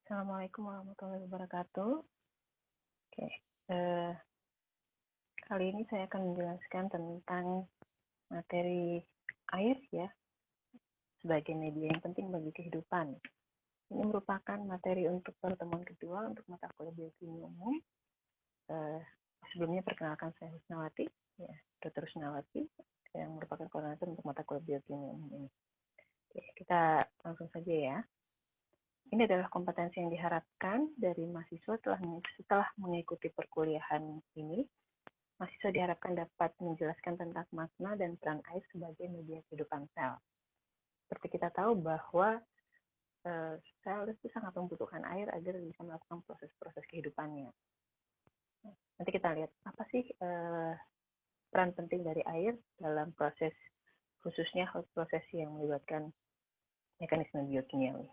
Assalamualaikum warahmatullahi wabarakatuh. Oke, eh, kali ini saya akan menjelaskan tentang materi air ya, sebagai media yang penting bagi kehidupan. Ini merupakan materi untuk pertemuan kedua untuk mata kuliah biokimia umum. Sebelumnya perkenalkan saya Husnawati, ya, Dr. Husnawati, yang merupakan koordinator untuk mata kuliah biokimia umum ini. Oke, kita langsung saja ya. Ini adalah kompetensi yang diharapkan dari mahasiswa setelah mengikuti perkuliahan ini. Mahasiswa diharapkan dapat menjelaskan tentang makna dan peran air sebagai media kehidupan sel. Seperti kita tahu bahwa sel itu sangat membutuhkan air agar bisa melakukan proses-proses kehidupannya. Nanti kita lihat apa sih peran penting dari air dalam proses, khususnya proses yang melibatkan mekanisme biokimiawi.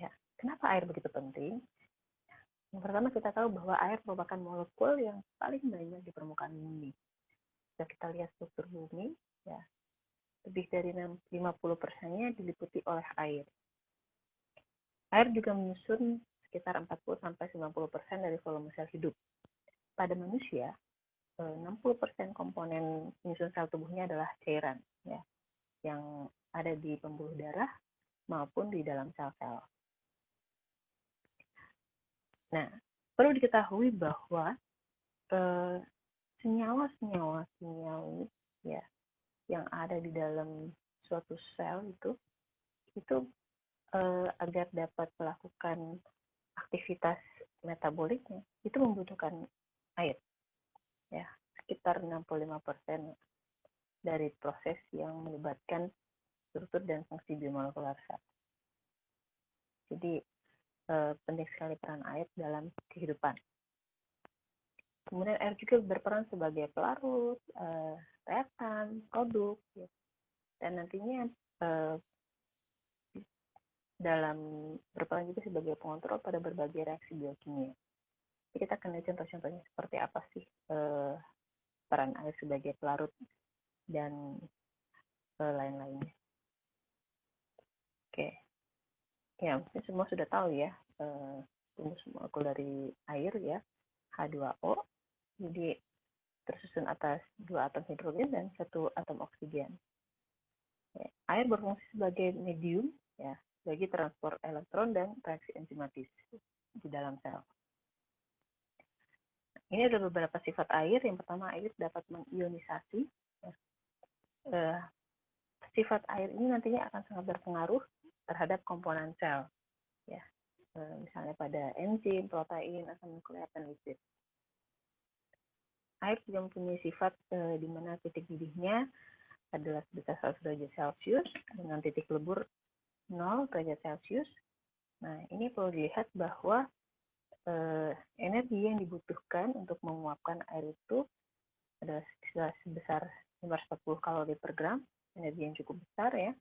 Ya, kenapa air begitu penting? Yang pertama kita tahu bahwa air merupakan molekul yang paling banyak di permukaan bumi. Jika kita lihat struktur bumi, ya, lebih dari 50%-nya diliputi oleh air. Air juga menyusun sekitar 40-90% dari volume sel hidup. Pada manusia, 60% komponen penyusun sel tubuhnya adalah cairan, ya, yang ada di pembuluh darah maupun di dalam sel-sel. Nah, perlu diketahui bahwa senyawa-senyawa kimiawi ya yang ada di dalam suatu sel itu agar dapat melakukan aktivitas metaboliknya itu membutuhkan air ya, sekitar 65% dari proses yang melibatkan struktur dan fungsi biomolekular sel. Jadi penting sekali peran air dalam kehidupan. Kemudian air juga berperan sebagai pelarut, reaktan, produk, ya. Dan nantinya dalam berperan juga sebagai pengontrol pada berbagai reaksi biokimia. Jadi kita akan lihat contoh-contohnya seperti apa sih peran air sebagai pelarut dan lain-lainnya. Oke, ya mungkin semua sudah tahu ya rumus molekul dari air ya, H2O. Jadi tersusun atas 2 atom hidrogen dan 1 atom oksigen. Ya, air berfungsi sebagai medium ya bagi transport elektron dan reaksi enzimatis di dalam sel. Ini ada beberapa sifat air. Yang pertama, air dapat mengionisasi. Sifat air ini nantinya akan sangat berpengaruh terhadap komponen sel. Ya, misalnya pada enzim, protein, asam nukleat, dan lipid. Air juga mempunyai sifat di mana titik didihnya adalah sebesar 100 derajat Celcius dengan titik lebur 0 derajat Celcius. Nah, ini perlu dilihat bahwa energi yang dibutuhkan untuk menguapkan air itu adalah sebesar 540 kalori per gram, energi yang cukup besar ya.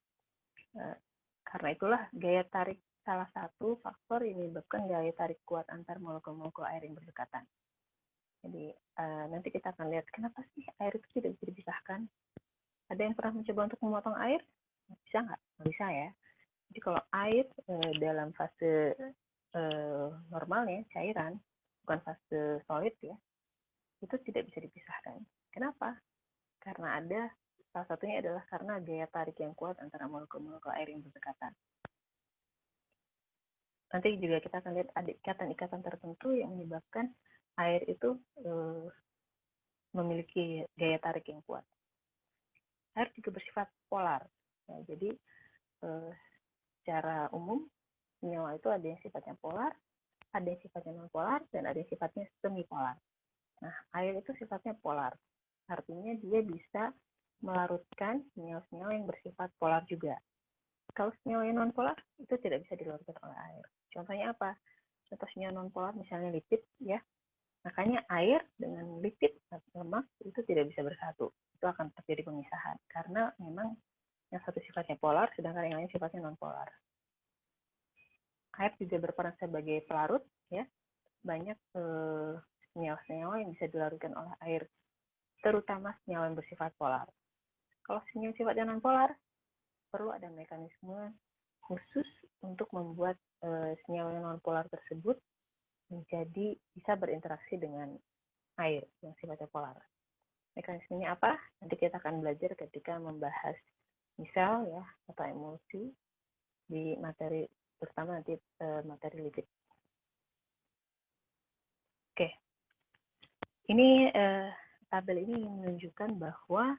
Karena itulah gaya tarik salah satu faktor yang menyebabkan gaya tarik kuat antar molekul-molekul air yang berdekatan. Jadi nanti kita akan lihat kenapa sih air itu tidak bisa dipisahkan. Ada yang pernah mencoba untuk memotong air? Bisa nggak? Nggak bisa ya. Jadi kalau air dalam fase normalnya, cairan, bukan fase solid ya, itu tidak bisa dipisahkan. Kenapa? Karena ada, salah satunya adalah karena gaya tarik yang kuat antara molekul-molekul air yang berdekatan. Nanti juga kita akan lihat ada ikatan-ikatan tertentu yang menyebabkan air itu memiliki gaya tarik yang kuat. Air juga bersifat polar. Ya, jadi secara umum senyawa itu ada yang sifatnya polar, ada yang sifatnya non-polar, dan ada yang sifatnya semi-polar. Nah, air itu sifatnya polar. Artinya dia bisa melarutkan senyawa-senyawa yang bersifat polar juga. Kalau senyawa yang non-polar itu tidak bisa dilarutkan oleh air. Contohnya apa? Contoh senyawa non-polar misalnya lipid ya. Makanya air dengan lipid atau lemak itu tidak bisa bersatu. Itu akan terjadi pemisahan karena memang yang satu sifatnya polar sedangkan yang lain sifatnya non-polar. Air juga berperan sebagai pelarut ya. Banyak senyawa-senyawa yang bisa dilarutkan oleh air, terutama senyawa yang bersifat polar. Kalau senyawa sifatnya non-polar, perlu ada mekanisme khusus untuk membuat senyawa nonpolar tersebut menjadi bisa berinteraksi dengan air yang sifatnya polar. Mekanismenya apa? Nanti kita akan belajar ketika membahas misal ya atau emulsi di materi, terutama nanti materi lipid. Oke, ini tabel ini menunjukkan bahwa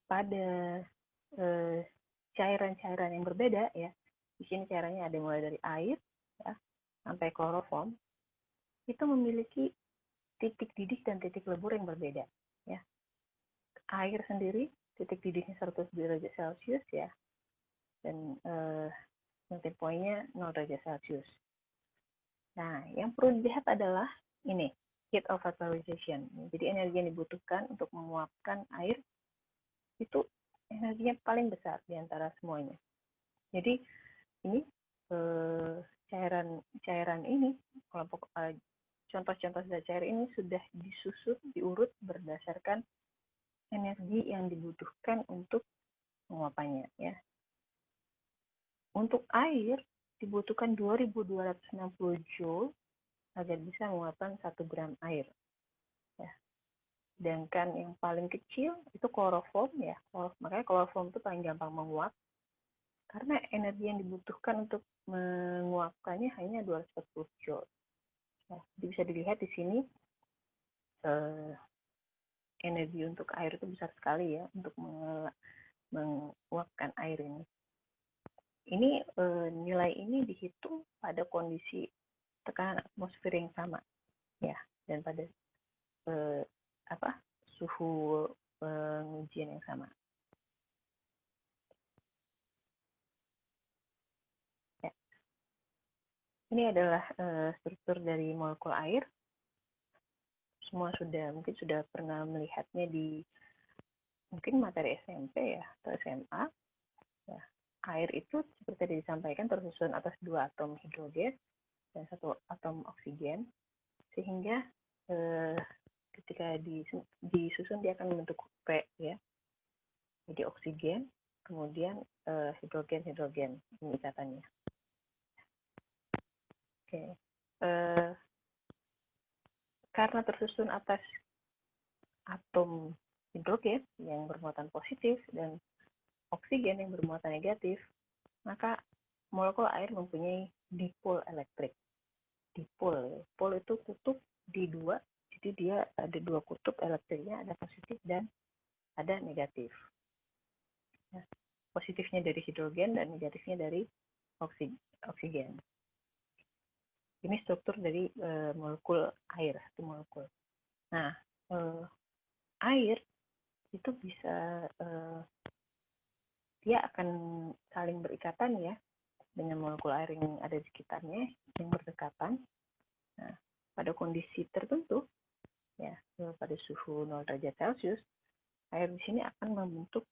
pada cairan-cairan yang berbeda ya, di sini cairannya ada mulai dari air ya sampai kloroform, itu memiliki titik didih dan titik lebur yang berbeda ya. Air sendiri titik didihnya 100 derajat Celcius ya, dan melting point-nya 0 derajat Celcius. Nah, yang perlu dilihat adalah ini, heat of vaporization. Jadi energi yang dibutuhkan untuk menguapkan air itu energinya paling besar di antara semuanya. Jadi ini cairan ini, kelompok contoh-contoh cair ini sudah disusun, diurut berdasarkan energi yang dibutuhkan untuk penguapannya ya. Untuk air dibutuhkan 2260 Joule agar bisa menguapkan 1 gram air ya. Sedangkan yang paling kecil itu kloroform ya. Makanya kloroform itu paling gampang menguap karena energi yang dibutuhkan untuk menguapkannya hanya 240 Joule. Nah, bisa dilihat di sini energi untuk air itu besar sekali ya untuk menguapkan air ini. Ini nilai ini dihitung pada kondisi tekanan atmosfer yang sama ya, dan pada suhu pengujian yang sama. Ya. Ini adalah struktur dari molekul air. Semua mungkin sudah pernah melihatnya di mungkin materi SMP ya atau SMA. Ya. Air itu seperti disampaikan tersusun atas 2 atom hidrogen dan 1 atom oksigen, sehingga ketika disusun dia akan membentuk P ya. Jadi oksigen, kemudian hidrogen ini ikatannya. Oke. Karena tersusun atas atom hidrogen yang bermuatan positif dan oksigen yang bermuatan negatif, maka molekul air mempunyai dipol elektrik. Dipol itu kutub di 2, jadi dia ada 2 kutub elektriknya, ada positif dan ada negatif. Nah, positifnya dari hidrogen dan negatifnya dari oksigen. Ini struktur dari molekul air, satu molekul. Nah, air itu bisa dia akan saling berikatan ya dengan molekul air yang ada di sekitarnya yang berdekatan. Nah, pada kondisi tertentu ya, pada suhu 0 derajat Celcius, air di sini akan membentuk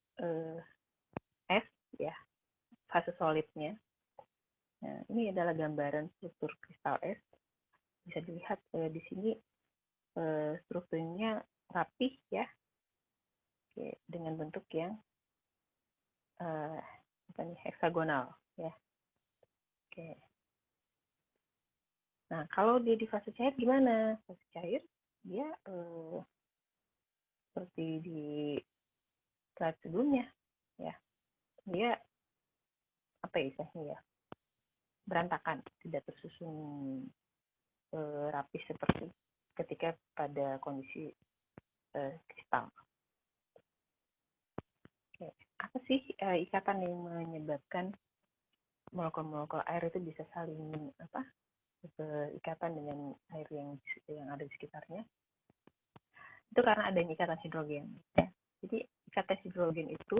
es ya, fase solidnya. Nah, ini adalah gambaran struktur kristal es. Bisa dilihat di sini strukturnya rapih ya, oke, dengan bentuk yang heksagonal ya. Oke. Nah, kalau dia di fase cair gimana? Fase cair dia seperti di slide sebelumnya ya. Dia apa ya istilahnya ya? Berantakan, tidak tersusun rapi seperti ketika pada kondisi kristal. Oke. Apa sih ikatan yang menyebabkan molekul-molekul air itu bisa saling berikatan dengan air yang ada di sekitarnya? Itu karena adanya ikatan hidrogen. Ya. Jadi ikatan hidrogen itu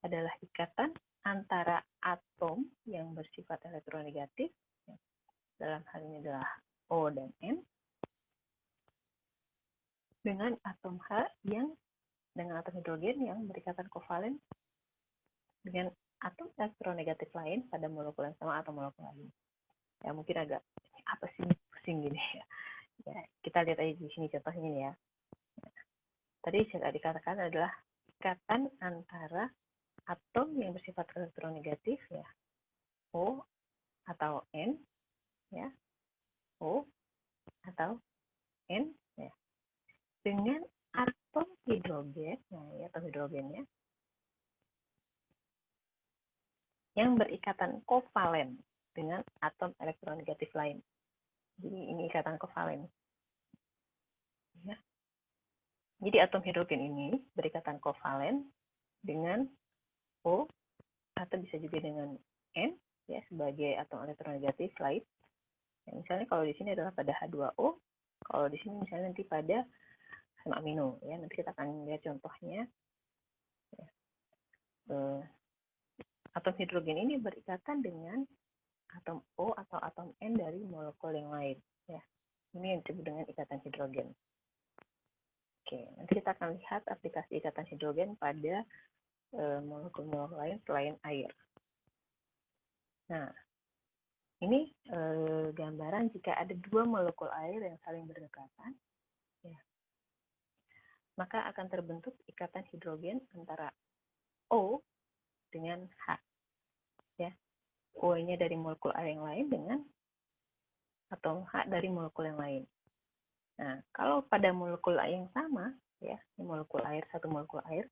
adalah ikatan antara atom yang bersifat elektronegatif, ya, dalam hal ini adalah O dan N, dengan atom H yang dengan atom hidrogen yang berikatan kovalen dengan atom elektronegatif lain pada molekul yang sama atau molekul lain. Ya mungkin agak apa sih pusing gini ya. Ya kita lihat aja di sini contohnya ya. Tadi yang dikatakan adalah ikatan antara atom yang bersifat elektronegatif ya O atau N, ya, O atau N, ya, dengan atom hidrogen, nah ya, atom hidrogennya yang berikatan kovalen dengan atom elektronegatif lain. Jadi ini ikatan kovalen. Ya. Jadi atom hidrogen ini berikatan kovalen dengan O atau bisa juga dengan N, ya, sebagai atom elektronegatif lain. Ya, misalnya kalau di sini adalah pada H2O, kalau di sini misalnya nanti pada asam amino, ya, nanti kita akan lihat contohnya. Ya. Atom hidrogen ini berikatan dengan atom O atau atom N dari molekul yang lain, ya. Ini yang disebut dengan ikatan hidrogen. Oke, nanti kita akan lihat aplikasi ikatan hidrogen pada molekul-molekul lain selain air. Nah, ini gambaran jika ada dua molekul air yang saling berdekatan, ya, maka akan terbentuk ikatan hidrogen antara O dengan H, ya. O-nya dari molekul air yang lain dengan atom H dari molekul yang lain. Nah, kalau pada molekul air yang sama, ya, ini molekul air, satu molekul air,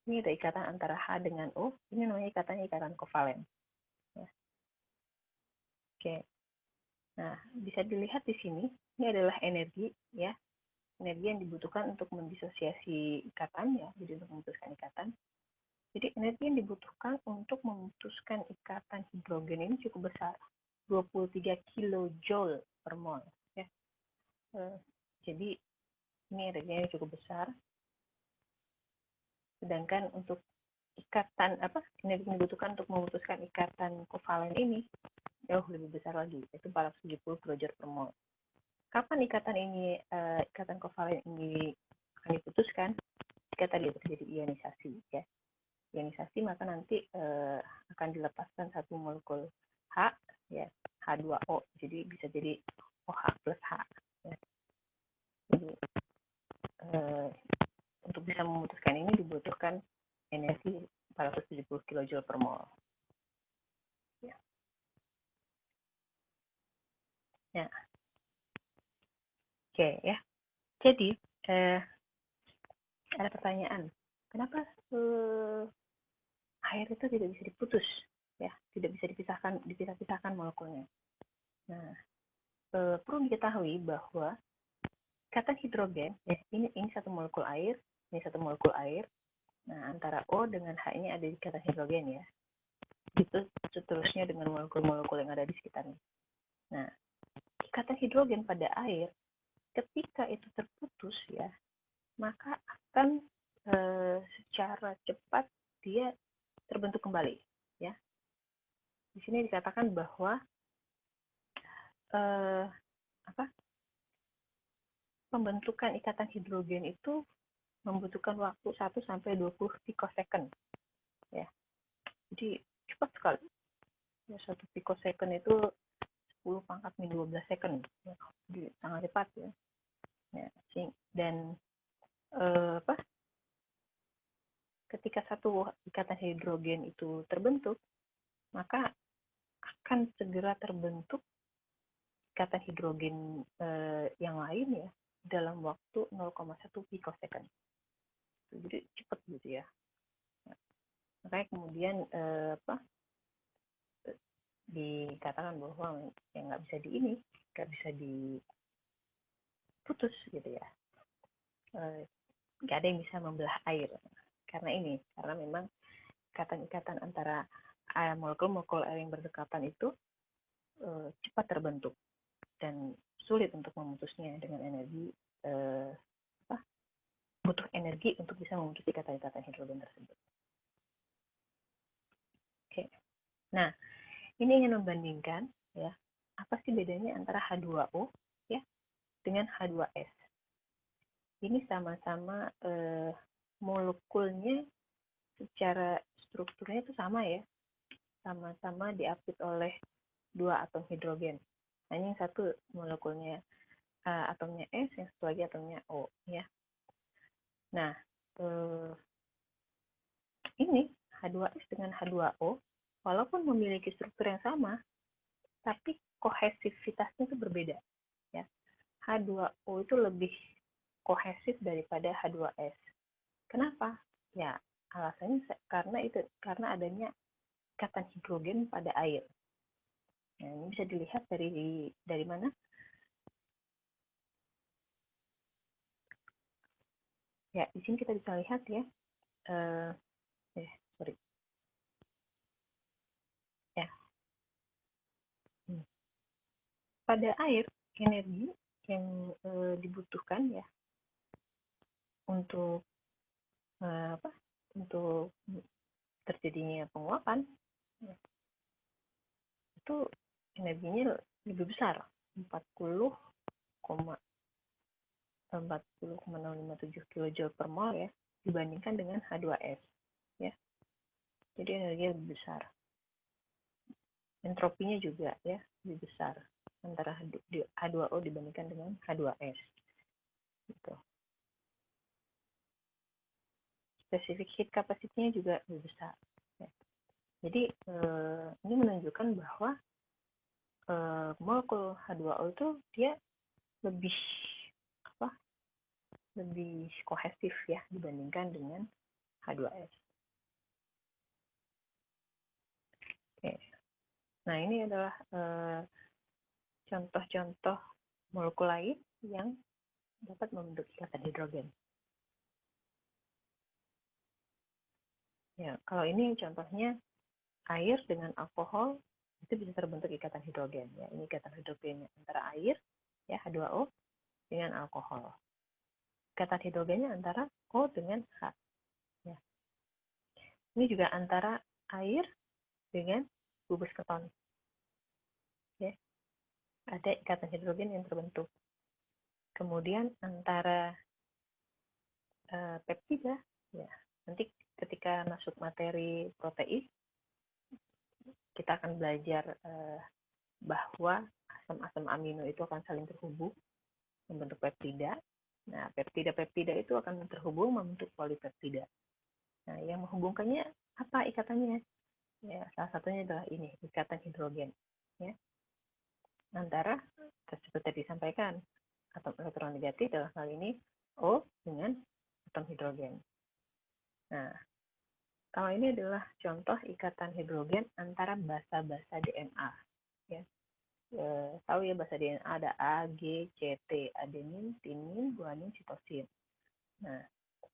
ini ada ikatan antara H dengan O, ini namanya ikatan kovalen. Ya. Oke. Nah, bisa dilihat di sini, ini adalah energi, ya, energi yang dibutuhkan untuk mendisosiasi ikatan, ya, jadi untuk memutuskan ikatan. Jadi energi yang dibutuhkan untuk memutuskan ikatan hidrogen ini cukup besar, 23 kilojoule per mol, ya. Jadi ini energinya cukup besar. Sedangkan untuk ikatan energi yang dibutuhkan untuk memutuskan ikatan kovalen ini jauh lebih besar lagi, yaitu 470 kilojoule per mol. Kapan ikatan kovalen ini akan diputuskan? Jika tadi terjadi ionisasi, ya. Ionisasi maka nanti akan dilepaskan satu molekul H, ya, H2O, jadi bisa jadi OH plus H, ya. Jadi untuk bisa memutuskan ini dibutuhkan energi 470 kilojoule per mol. Ya. Ya. Oke, ya. Jadi ada pertanyaan, kenapa air itu tidak bisa diputus, ya, tidak bisa dipisah-pisahkan molekulnya. Nah, perlu diketahui bahwa ikatan hidrogen, ya, ini satu molekul air, ini satu molekul air. Nah, antara O dengan H ini ada ikatan hidrogen, ya. Itu seterusnya dengan molekul-molekul yang ada di sekitarnya. Nah, ikatan hidrogen pada air ketika itu terputus, ya, maka akan secara cepat dia terbentuk kembali, ya. Di sini dikatakan bahwa pembentukan ikatan hidrogen itu membutuhkan waktu 1 sampai 20 picosecond, ya. Jadi cepat sekali. Ya, 1 picosecond itu 10 pangkat min 12 second, ya. Jadi sangat cepat, ya. Ya, dan ketika satu ikatan hidrogen itu terbentuk, maka akan segera terbentuk ikatan hidrogen yang lain, ya, dalam waktu 0,1 picosecond. Jadi cepat gitu, ya. Nah, makanya kemudian dikatakan bahwa yang nggak bisa diputus gitu, ya. Nggak ada yang bisa membelah air karena memang ikatan-ikatan antara molekul-molekul air yang berdekatan itu cepat terbentuk dan sulit untuk memutusnya dengan energi butuh energi untuk bisa memutus ikatan-ikatan hidrogen tersebut. Oke. Nah, ini ingin membandingkan, ya, apa sih bedanya antara H2O, ya, dengan H2S. Ini sama-sama molekulnya secara strukturnya itu sama, ya, sama-sama diapit oleh dua atom hidrogen. Hanya yang satu molekulnya atomnya S, yang satu lagi atomnya O, ya. Nah, ini H2S dengan H2O walaupun memiliki struktur yang sama, tapi kohesivitasnya itu berbeda. Ya. H2O itu lebih kohesif daripada H2S. Kenapa? Ya, alasannya karena adanya ikatan hidrogen pada air. Nah, ini bisa dilihat dari mana? Ya, di sini kita bisa lihat ya. Sorry. Ya. Pada air, energi yang dibutuhkan ya untuk untuk terjadinya penguapan itu energinya lebih besar, 40,057 kJ per mol ya, dibandingkan dengan H2S ya. Jadi energinya lebih besar. Entropinya juga ya lebih besar antara H2O dibandingkan dengan H2S. Gitu. Spesifik heat capacity-nya juga lebih besar. Ya. Jadi ini menunjukkan bahwa molekul H2O itu dia lebih kohesif ya dibandingkan dengan H2S. Oke. Nah, ini adalah contoh-contoh molekul lain yang dapat membentuk ikatan hidrogen. Ya, kalau ini contohnya air dengan alkohol itu bisa terbentuk ikatan hidrogen. Ya, ini ikatan hidrogennya antara air ya H2O dengan alkohol. Ikatan hidrogennya antara O dengan H. Ya. Ini juga antara air dengan gugus keton. Ya. Ada ikatan hidrogen yang terbentuk. Kemudian antara peptida, ya nanti ketika masuk materi protein, kita akan belajar bahwa asam-asam amino itu akan saling terhubung membentuk peptida. Nah, peptida-peptida itu akan terhubung membentuk polipeptida. Nah, yang menghubungkannya apa ikatannya? Ya, salah satunya adalah ini, ikatan hidrogen. Ya. Antara, seperti tadi disampaikan, atom elektron negatif dalam hal ini O dengan atom hidrogen. Nah, kalau ini adalah contoh ikatan hidrogen antara basa-basa DNA. Ya. Tahu ya basa DNA ada A, G, C, T, adenin, timin, guanin, sitosin. Nah,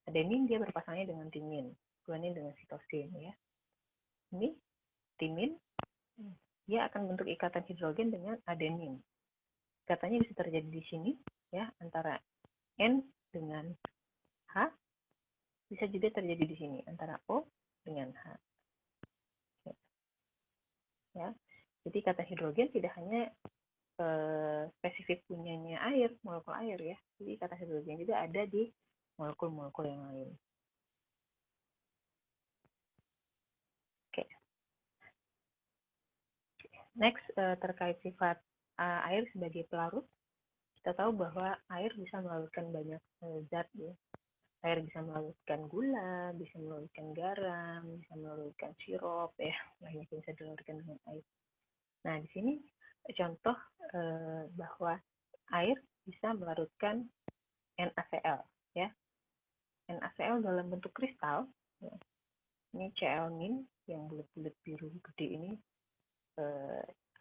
adenin dia berpasangnya dengan timin, guanin dengan sitosin ya. Ini timin dia akan bentuk ikatan hidrogen dengan adenin. Ikatannya bisa terjadi di sini ya antara N dengan H, bisa juga terjadi di sini antara O dengan H. Ya. Jadi ikatan hidrogen tidak hanya spesifik punyanya air, molekul air ya. Jadi ikatan hidrogen juga ada di molekul-molekul yang lain. Oke. Next, terkait sifat air sebagai pelarut. Kita tahu bahwa air bisa melarutkan banyak zat ya. Air bisa melarutkan gula, bisa melarutkan garam, bisa melarutkan sirup ya. Banyak yang bisa dilarutkan dengan air. Nah, di sini contoh bahwa air bisa melarutkan NaCl ya. NaCl dalam bentuk kristal ya. Ini Cl- yang bulat-bulat biru gede ini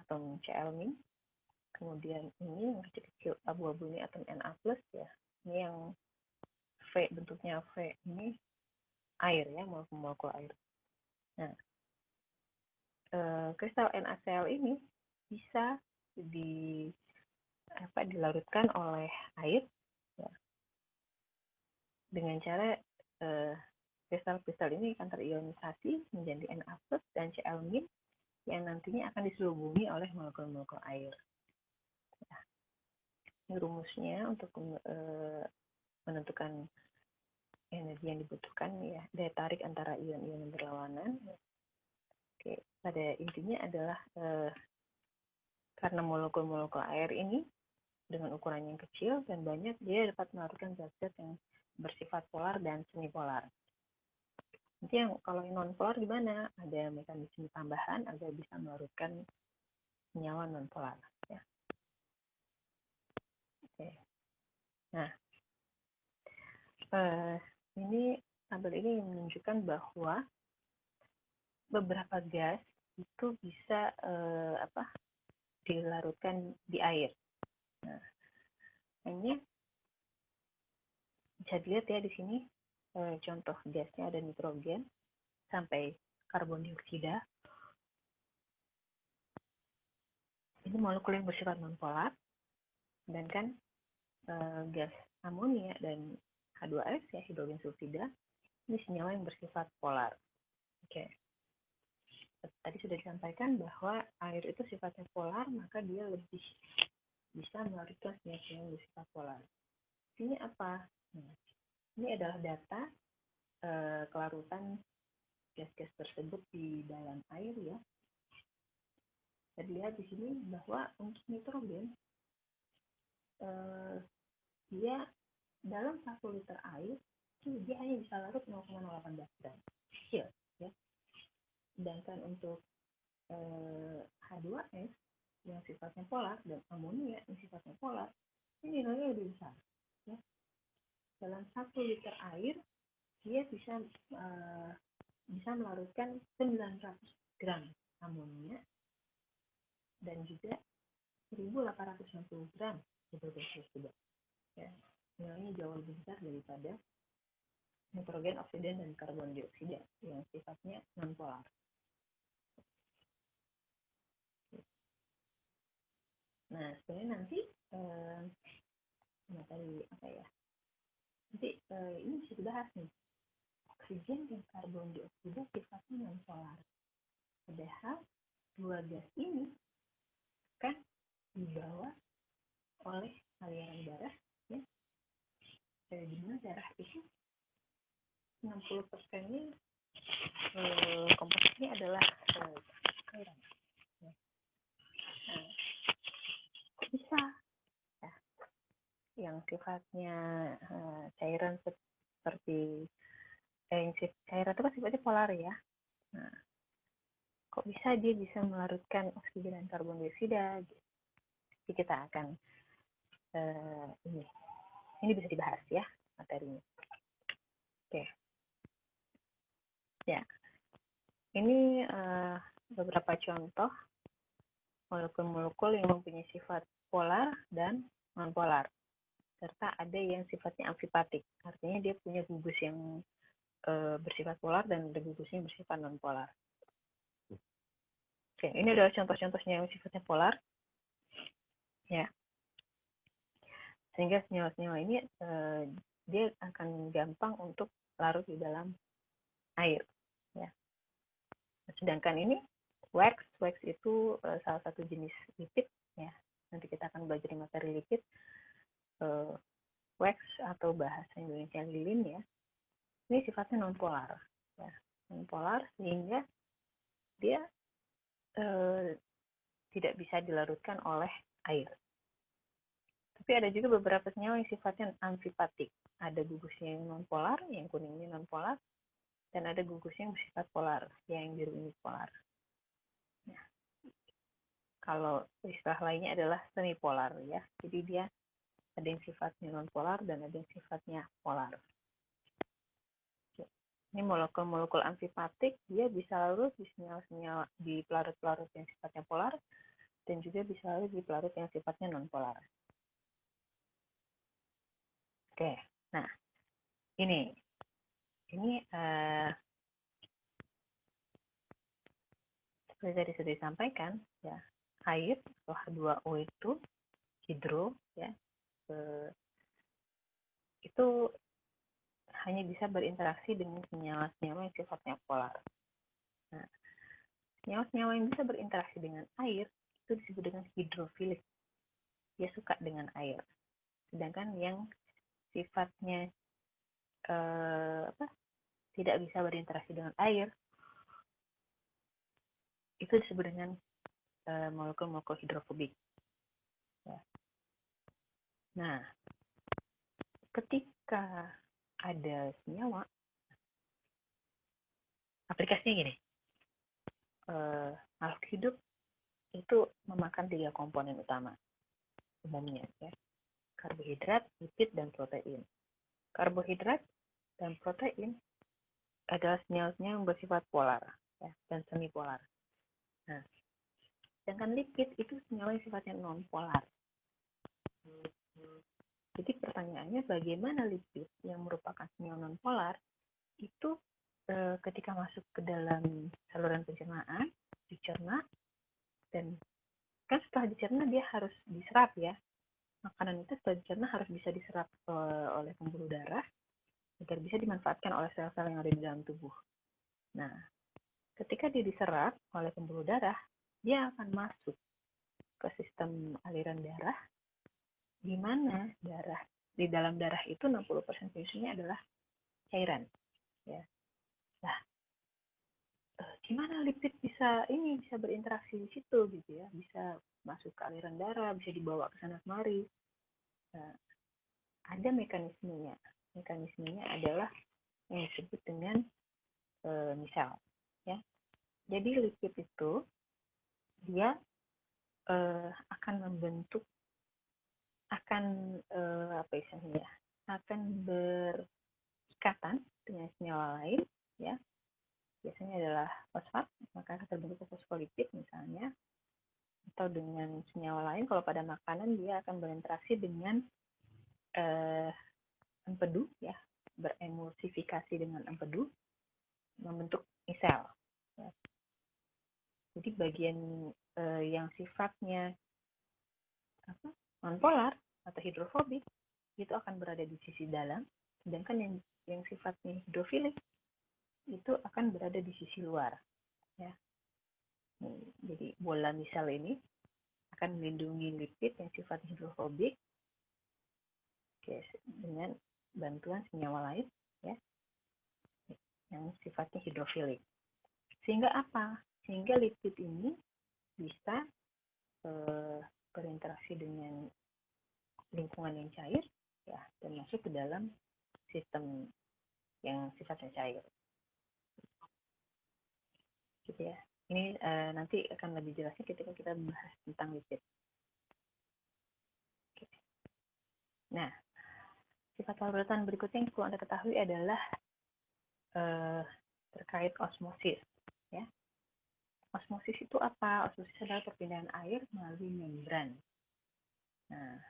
atom Cl-. Kemudian ini yang kecil-kecil abu-abu ini atom Na+ ya. Ini yang V, bentuknya V ini air ya, molekul air. Nah, kristal NaCl ini bisa dilarutkan oleh air ya, dengan cara kristal-kristal ini akan terionisasi menjadi Na+ dan Cl- yang nantinya akan diselubungi oleh molekul-molekul air. Nah, ini rumusnya untuk menentukan energi yang dibutuhkan ya, daya tarik antara ion-ion yang berlawanan. Oke, pada intinya adalah karena molekul-molekul air ini dengan ukuran yang kecil dan banyak, dia dapat melarutkan zat-zat yang bersifat polar dan semipolar. Nanti yang kalau yang non-polar gimana? Ada mekanisme tambahan agar bisa melarutkan senyawa non-polar. Ya. Oke. Nah, ini tabel ini menunjukkan bahwa beberapa gas itu bisa dilarutkan di air. Nah, ini bisa dilihat ya di sini contoh gasnya ada nitrogen sampai karbon dioksida. Ini molekul yang bersifat nonpolar, sedangkan gas amonia dan H2S ya hidrogen sulfida ini senyawa yang bersifat polar. Oke. Tadi sudah disampaikan bahwa air itu sifatnya polar, maka dia lebih bisa melarutkan senyawa yang bersifat polar. Ini apa? Nah, ini adalah data kelarutan gas-gas tersebut di dalam air ya. Kita lihat di sini bahwa untuk nitrogen dia dalam 1 liter air itu dia hanya bisa larut 0,018 gram kecil ya. Sedangkan untuk H2S yang sifatnya polar dan amonia yang sifatnya polar ini nilainya lebih besar ya. Dalam 1 liter air dia bisa melarutkan 900 gram amonia dan juga 1860 gram hidrogen sulfida. Ya, nilainya jauh lebih besar daripada nitrogen, oksigen, dan karbon dioksida yang sifatnya non-polar. Nah, sebenarnya nanti nanti ini bisa dibahas nih. Oksigen dan karbon dioksida sifatnya non-polar. Padahal dua gas ini kan dibawa oleh aliran darah ya. Di mana darah itu 60%-nya komposisinya adalah cairan. Ya. Nah, kok bisa ya, yang sifatnya cairan seperti cairan itu kan sifatnya polar ya. Nah, kok bisa dia bisa melarutkan oksigen dan karbon dioksida? Jadi kita akan ini bisa dibahas ya materinya. Oke. Ya. Ini beberapa contoh molekul-molekul yang mempunyai sifat polar dan non-polar. Serta ada yang sifatnya amfipatik. Artinya dia punya gugus yang bersifat polar dan ada gugusnya yang bersifat non-polar. Oke, ini adalah contoh-contohnya yang sifatnya polar. Ya. Sehingga senyawa-senyawa ini dia akan gampang untuk larut di dalam air. Ya. Sedangkan ini wax itu salah satu jenis lipid. Ya. Nanti kita akan belajar materi lipid. Wax atau bahasa Indonesia lilin ya. Ini sifatnya non-polar. Ya. Non-polar sehingga dia tidak bisa dilarutkan oleh air. Tapi ada juga beberapa senyawa yang sifatnya amfipatik. Ada gugusnya yang non-polar, yang kuning ini non-polar, dan ada gugusnya yang bersifat polar, yang biru ini polar. Nah, kalau istilah lainnya adalah semi-polar ya. Jadi dia ada yang sifatnya non-polar dan ada yang sifatnya polar. Ini molekul-molekul amfipatik, dia bisa larut di senyawa-senyawa di pelarut-pelarut yang sifatnya polar, dan juga bisa larut di pelarut yang sifatnya non-polar. Oke, nah ini seperti tadi sudah disampaikan ya, air atau H2O itu hidro ya, itu hanya bisa berinteraksi dengan senyawa-senyawa yang sifatnya polar. Nah, senyawa-senyawa yang bisa berinteraksi dengan air itu disebut dengan hidrofilik. Dia suka dengan air. Sedangkan yang sifatnya tidak bisa berinteraksi dengan air itu disebut dengan molekul-molekul hidrofobik. Ya. Nah, ketika ada senyawa aplikasinya gini, makhluk hidup itu memakan 3 komponen utama umumnya ya, karbohidrat, lipid, dan protein. Karbohidrat dan protein adalah senyawa-senyawa yang bersifat polar ya, dan semi polar. Nah, sedangkan lipid itu senyawa yang sifatnya non polar. Jadi pertanyaannya, bagaimana lipid yang merupakan senyawa non polar itu ketika masuk ke dalam saluran pencernaan, dicerna, dan kan setelah dicerna dia harus diserap ya. Makanan itu setelah dicerna harus bisa diserap oleh pembuluh darah agar bisa dimanfaatkan oleh sel-sel yang ada di dalam tubuh. Nah, ketika dia diserap oleh pembuluh darah, dia akan masuk ke sistem aliran darah, di mana di dalam darah itu 60% isinya adalah cairan. Ya. Nah, gimana lipid bisa berinteraksi di situ gitu ya, bisa masuk ke aliran darah, bisa dibawa ke sana kemari. Nah, ada mekanismenya. Mekanismenya adalah yang disebut dengan misel. Ya. Jadi lipid itu dia akan membentuk, akan akan berikatan dengan senyawa lain, ya. Biasanya adalah fosfat, maka akan terbentuk fosfolipid misalnya, atau dengan senyawa lain. Kalau pada makanan dia akan berinteraksi dengan empedu, ya, beremulsifikasi dengan empedu, membentuk misel. Ya. Jadi bagian yang sifatnya nonpolar atau hidrofobik itu akan berada di sisi dalam, sedangkan yang sifatnya hidrofilik itu akan berada di sisi luar. Ya. Jadi bola misel ini akan melindungi lipid yang sifatnya hidrofobik dengan bantuan senyawa lain ya yang sifatnya hidrofilik. Sehingga apa? Sehingga lipid ini bisa berinteraksi dengan lingkungan yang cair ya, dan masuk ke dalam sistem yang sifatnya cair. Gitu ya. Ini nanti akan lebih jelasnya ketika kita bahas tentang lipid. Oke. Nah, sifat larutan berikutnya yang perlu Anda ketahui adalah terkait osmosis. Ya. Osmosis itu apa? Osmosis adalah perpindahan air melalui membran. Nah,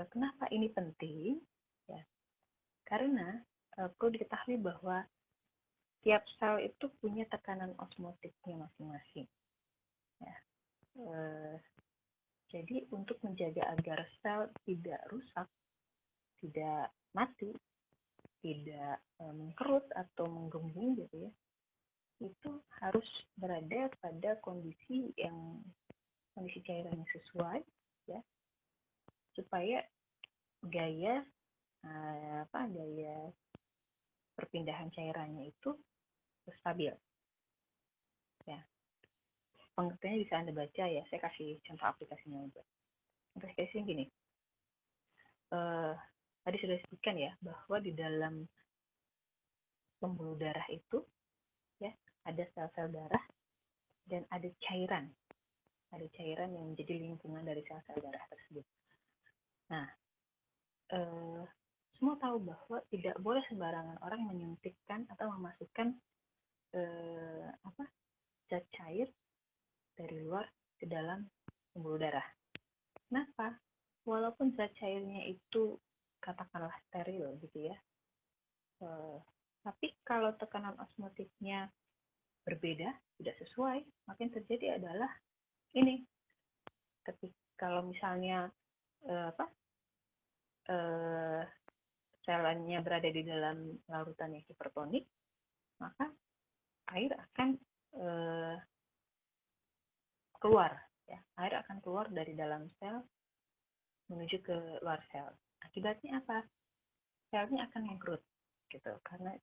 kenapa ini penting? Ya, karena perlu diketahui bahwa tiap sel itu punya tekanan osmotiknya masing-masing. Ya. Jadi untuk menjaga agar sel tidak rusak, tidak mati, tidak mengkerut atau menggembung gitu ya, itu harus berada pada kondisi cairan yang sesuai ya, supaya gaya perpindahan cairannya itu stabil ya. Pengertiannya bisa Anda baca ya, saya kasih contoh aplikasinya aja. Aplikasinya gini, tadi sudah disebutkan ya bahwa di dalam pembuluh darah itu ya ada sel-sel darah dan ada cairan yang menjadi lingkungan dari sel-sel darah tersebut. Nah, semua tahu bahwa tidak boleh sembarangan orang menyuntikkan atau memasukkan zat cair dari luar ke dalam pembuluh darah. Kenapa? Walaupun zat cairnya itu katakanlah steril gitu ya, tapi kalau tekanan osmotiknya berbeda, tidak sesuai, maka yang terjadi adalah ini. Kalau misalnya selnya berada di dalam larutan yang hipertonik, maka air akan keluar ya. Air akan keluar dari dalam sel menuju ke luar sel. Akibatnya apa? Selnya akan mengkerut gitu karena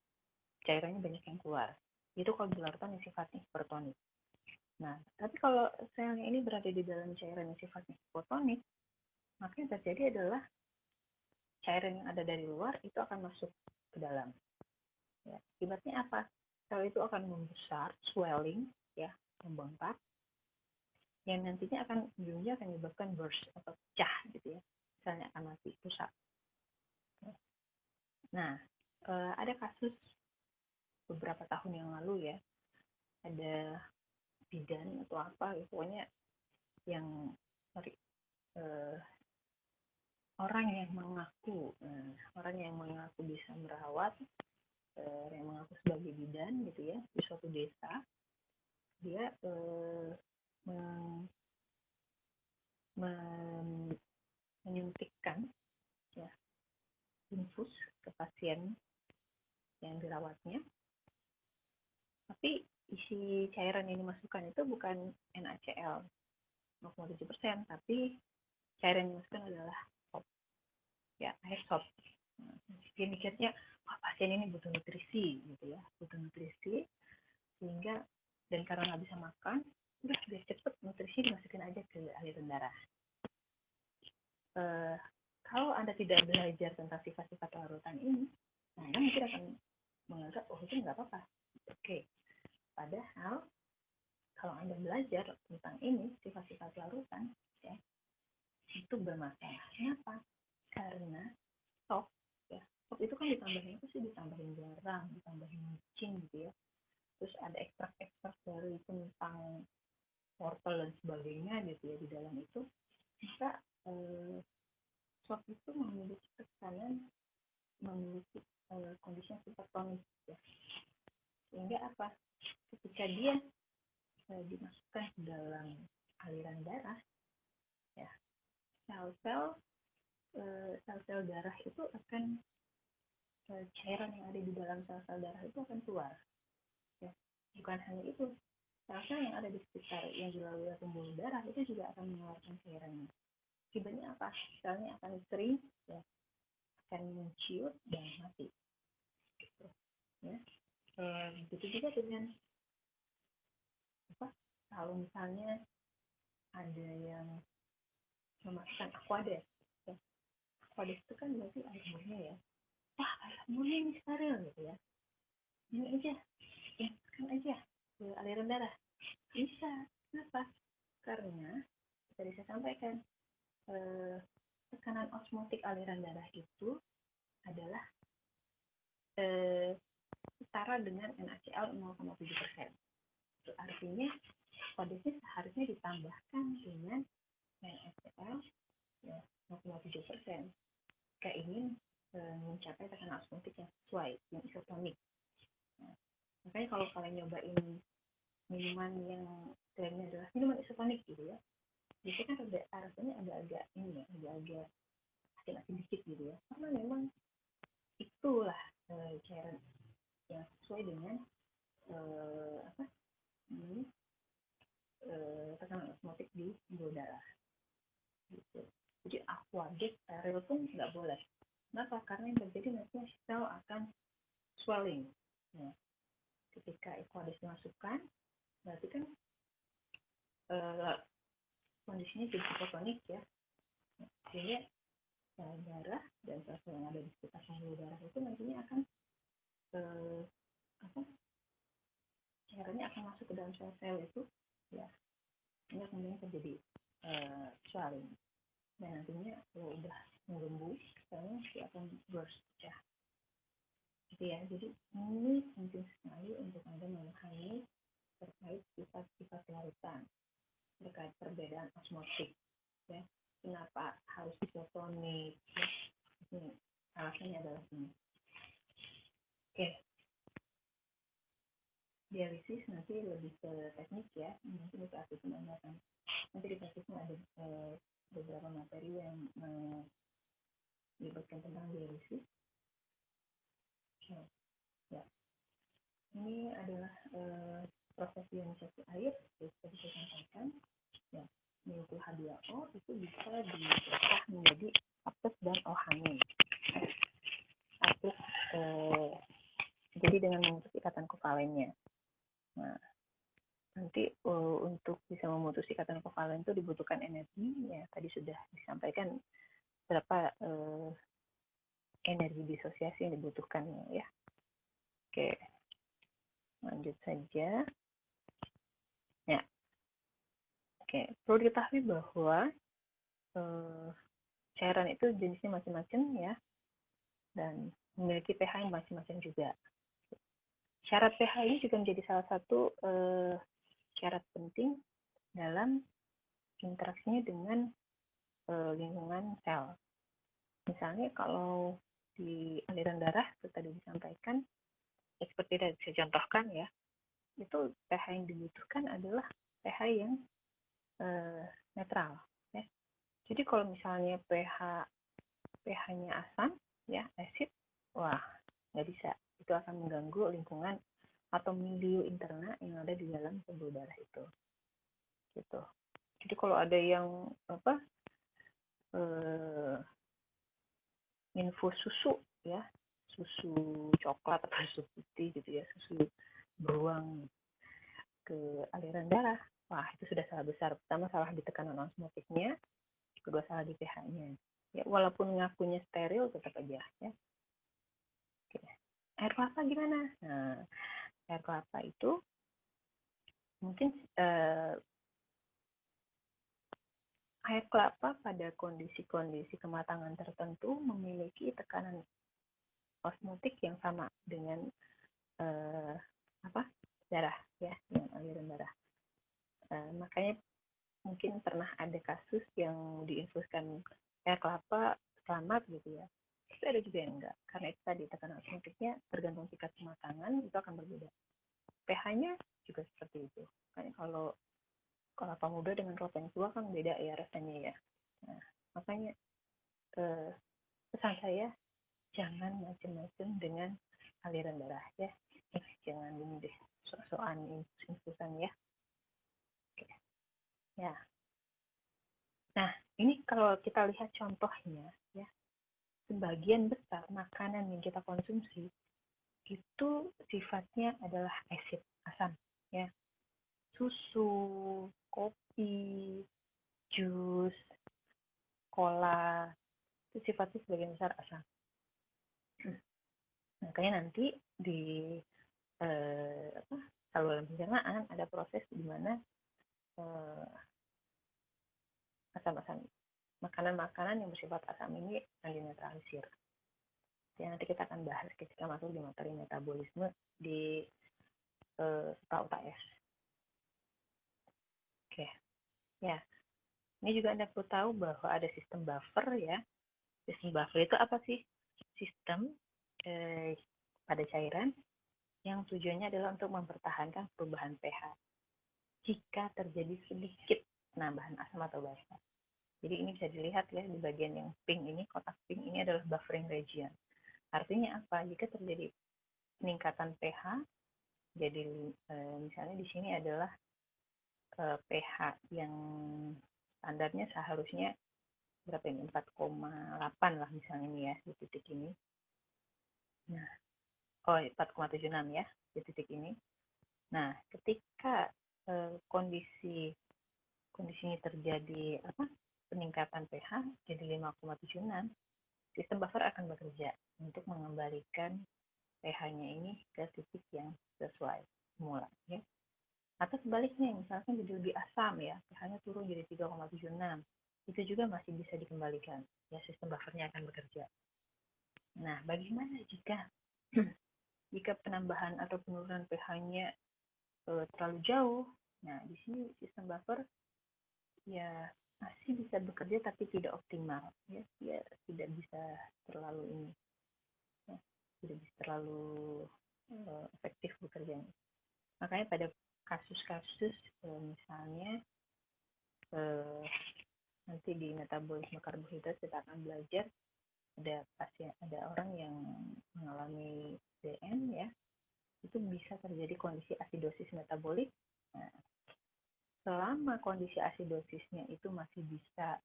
cairannya banyak yang keluar. Itu kalau di larutan yang sifatnya hipertonik. Nah, tapi kalau selnya ini berada di dalam cairan yang sifatnya hipotonik, maka yang terjadi adalah cairan yang ada dari luar itu akan masuk ke dalam. Ya, akibatnya apa? sel itu akan membesar, swelling, ya, membengkak, yang nantinya ujungnya akan menyebabkan burst atau pecah gitu ya, misalnya akan mati, rusak. Nah, ada kasus beberapa tahun yang lalu ya, ada bidan atau apa, pokoknya yang orang yang mengaku bisa merawat, yang mengaku sebagai bidan gitu ya di suatu desa, dia menyuntikkan ya infus ke pasien yang dirawatnya, tapi isi cairan yang dimasukkan itu bukan NaCl 0,7%, tapi cairan yang dimasukkan adalah sop, ya, air sop. Dia mikirnya, wah, pasien ini butuh nutrisi gitu ya, butuh nutrisi, sehingga dan karena nggak bisa makan, udah biar cepet nutrisi dimasukin aja ke aliran darah. Kalau Anda tidak belajar tentang sifat-sifat larutan ini, nah Anda mungkin akan menganggap, oh itu nggak apa-apa. Oke. Padahal kalau Anda belajar tentang ini, sifat-sifat larutan, ya, itu bermasalah. Kenapa? Karena sop, ya, sop itu kan ditambahin garam, ditambahin micin gitu ya. Terus ada ekstrak-ekstrak dari tentang wortel dan sebagainya gitu ya di dalam itu. Maka sop itu memiliki tekanan, memiliki kondisi yang sifat kronis ya. Sehingga apa? Ketika dia dimasukkan ke dalam aliran darah, ya, sel-sel darah itu akan cairan yang ada di dalam sel-sel darah itu akan keluar. Ya. Bukan hanya itu, sel-sel yang ada di sekitar yang dilalui pembuluh darah itu juga akan mengeluarkan cairannya. Akibatnya apa? Selnya akan sering, ya, akan menciut dan mati. Gitu. Ya. Begitu juga dengan apa? Kalau misalnya ada yang memasukkan Aquades, ya. Aquades itu kan berarti air murni ya. Wah, air murni ini steril gitu ya. Ini aja, masukkan aja ke aliran darah. Bisa. Kenapa? Karena tadi saya sampaikan, tekanan osmotik aliran darah itu adalah setara dengan NaCl 0,7%. Itu artinya kodesnya seharusnya ditambahkan dengan NaCl ya, 0,7%. Jika ingin mencapai tekanan osmotik yang sesuai, yang isotonik. Nah, makanya kalau kalian nyobain minuman yang klaimnya adalah minuman isotonik gitu ya, biasanya kan rasanya agak-agak ini ya, agak-agak asin-asin dikit gitu ya, karena memang itulah cairan yang sesuai dengan tekanan osmotik di pembuluh darah. Gitu. Jadi Aquades steril pun nggak boleh. Kenapa? Karena yang terjadi nanti sel akan swelling. Nah, ketika Aquades dimasukkan, berarti kan kondisinya jadi hipotonik ya. Sehingga sel darah dan sel yang ada di sekitar pembuluh darah itu nantinya akan cairannya akan masuk ke dalam sel-sel itu, ya, ini kemudian terjadi swelling. Dan nantinya kalau udah menggembus, selnya dia akan burst ya. Gitu ya. Jadi ini penting sekali untuk Anda memahami terkait sifat-sifat larutan, terkait perbedaan osmotik, ya. Kenapa harus isotonik? Ya. Ini alasannya adalah ini. Oke. Dialisis nanti lebih ke teknik ya. Nanti di praktiknya ada beberapa materi yang melibatkan tentang dialisis. Ya. Ini adalah proses ionisasi air, seperti saya sampaikan. Ya, molekul H2O itu bisa dipecah menjadi H+ dan OH-. Jadi dengan memutus ikatan kovalennya. Nah, nanti untuk bisa memutus ikatan kovalen itu dibutuhkan energi, ya tadi sudah disampaikan berapa energi disosiasi yang dibutuhkan ya. Oke. Lanjut saja. Ya, oke. Perlu diketahui bahwa cairan itu jenisnya macam-macam ya, dan memiliki pH yang macam-macam juga. Syarat pH ini juga menjadi salah satu syarat penting dalam interaksinya dengan lingkungan sel. Misalnya kalau di aliran darah, itu tadi disampaikan, seperti tadi saya contohkan ya, itu pH yang dibutuhkan adalah pH yang netral. Ya. Jadi kalau misalnya pH-nya asam, ya asid, wah nggak bisa. Itu akan mengganggu lingkungan atau milieu interna yang ada di dalam pembuluh darah itu. Gitu. Jadi kalau ada yang infus susu ya, susu coklat atau susu putih gitu ya, susu beruang ke aliran darah, wah itu sudah salah besar. Pertama salah di tekanan osmotiknya, kedua salah di pH-nya. Ya walaupun ngakunya steril tetap aja ya. Oke. Air kelapa gimana? Nah, air kelapa itu mungkin air kelapa pada kondisi-kondisi kematangan tertentu memiliki tekanan osmotik yang sama dengan darah ya, dengan aliran darah. Makanya mungkin pernah ada kasus yang diinfuskan air kelapa selamat gitu ya. Tapi ada juga yang enggak. Karena itu tadi tekanan osmotiknya tergantung tingkat kematangan itu akan berbeda. pH-nya juga seperti itu. Makanya kalau kelapa muda dengan kelapa yang tua kan beda ya rasanya ya. Nah, makanya pesan saya jangan macam-macam dengan aliran darah ya. Jangan ini deh sok-sokan infusan ya. Oke. Ya. Nah, ini kalau kita lihat contohnya ya, sebagian besar makanan yang kita konsumsi itu sifatnya adalah asid, asam ya. Susu, kopi, jus, cola itu sifatnya sebagian besar asam. Makanya nanti di saluran pencernaan ada proses di mana asam-asam makanan-makanan yang bersifat asam ini akan dinetralisir. Ya, nanti kita akan bahas ketika masuk di materi metabolisme di UTS. Oke, ya. Ini juga Anda perlu tahu bahwa ada sistem buffer ya. Sistem buffer itu apa sih? Sistem pada cairan yang tujuannya adalah untuk mempertahankan perubahan pH jika terjadi sedikit penambahan asam atau basa. Jadi ini bisa dilihat ya di bagian yang pink ini, kotak pink ini adalah buffering region. Artinya apa? Jika terjadi peningkatan pH, jadi misalnya di sini adalah pH yang standarnya seharusnya berapa ini? 4,8 lah misalnya ini ya di titik ini. Nah, 4,76 ya di titik ini. Nah, ketika kondisinya terjadi peningkatan pH jadi 5,76, sistem buffer akan bekerja untuk mengembalikan pH-nya ini ke titik yang sesuai semula ya. Atau sebaliknya, misalkan jadi lebih asam ya, pH-nya turun jadi 3,76, itu juga masih bisa dikembalikan ya, sistem buffernya akan bekerja. Nah, bagaimana jika penambahan atau penurunan pH-nya terlalu jauh? Nah, di sini sistem buffer ya masih bisa bekerja tapi tidak optimal ya, dia tidak bisa terlalu ini ya, tidak bisa terlalu efektif bekerjanya. Makanya pada kasus-kasus misalnya nanti di metabolisme karbohidrat kita akan belajar ada orang yang mengalami DM ya, itu bisa terjadi kondisi asidosis metabolik. Nah, selama kondisi asidosisnya itu masih bisa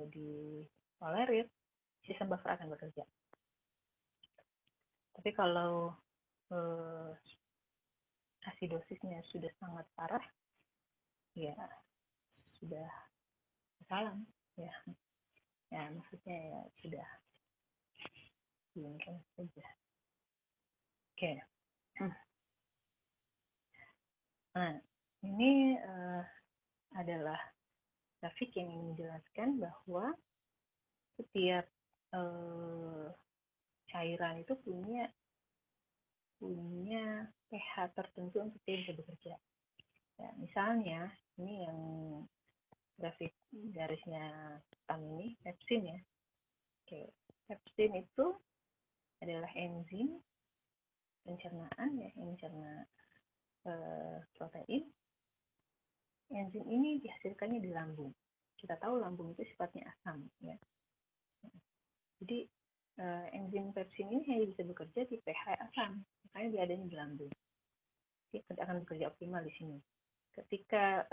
ditolerir, sistem buffer akan bekerja. Tapi kalau asidosisnya sudah sangat parah, ya sudah salam ya. Ya maksudnya ya sudah diinginkan saja. Oke. Nah, ini adalah grafik yang ingin menjelaskan bahwa setiap cairan itu punya pH tertentu untuk dia bisa bekerja. Ya, misalnya ini yang grafik garisnya hitam ini pepsin ya. Oke, pepsin itu adalah enzim pencernaan ya, yang mencerna protein. Enzim ini dihasilkannya di lambung. Kita tahu lambung itu sifatnya asam ya. Jadi enzim pepsin ini hanya bisa bekerja di pH asam, makanya dia adanya di lambung. Dia akan bekerja optimal di sini. Ketika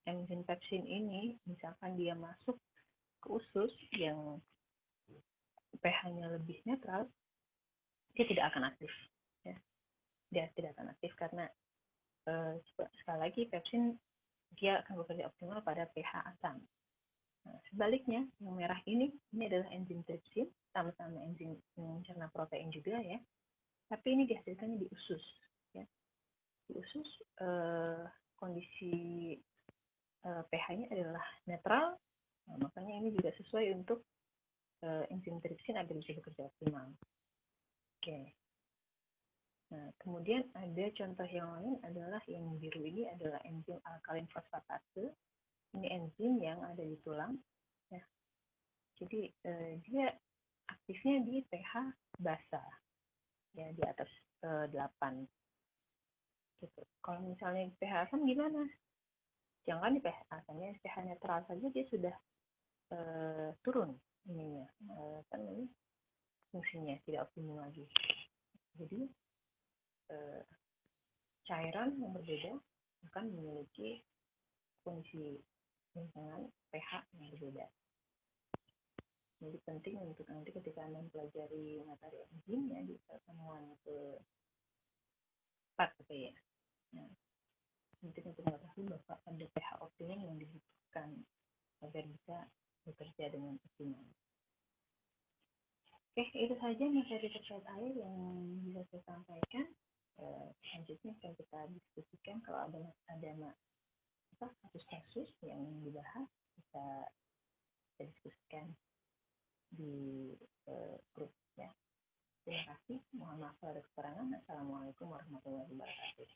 enzim pepsin ini misalkan dia masuk ke usus yang pH-nya lebih netral, dia tidak akan aktif. Ya. Dia tidak akan aktif karena sekali lagi pepsin dia akan bekerja optimal pada pH asam. Nah, sebaliknya yang merah ini adalah enzim trypsin, sama-sama enzim mencerna protein juga ya, tapi ini dihasilkannya di usus. Ya. Di usus kondisi pH-nya adalah netral, nah, makanya ini juga sesuai untuk enzim trypsin agar bisa bekerja optimal. Oke. Nah, kemudian ada contoh yang lain adalah yang biru ini adalah enzim alkalin fosfatase. Ini enzim yang ada di tulang. Ya. Jadi dia aktifnya di pH basa, ya di atas 8. Gitu. Kalau misalnya pH asam gimana? Jangan di pH asamnya, pH netral saja dia sudah turun ininya, fungsinya tidak optimum lagi. Jadi cairan yang berbeda akan memiliki kondisi lingkungan pH yang berbeda. Jadi penting untuk nanti ketika Anda mempelajari materi enzim ya di pertemuan ke-4 gitu ya. Nah, penting untuk mengetahui bahwa ada pH optimum yang dibutuhkan agar bisa bekerja dengan optimal. Oke, itu saja materi terkait air yang bisa saya sampaikan. Selanjutnya akan kita diskusikan kalau ada kasus-kasus yang dibahas bisa diskusikan di grup ya. Terima kasih. Mohon maaf kalau ada kekurangan. Assalamualaikum warahmatullahi wabarakatuh.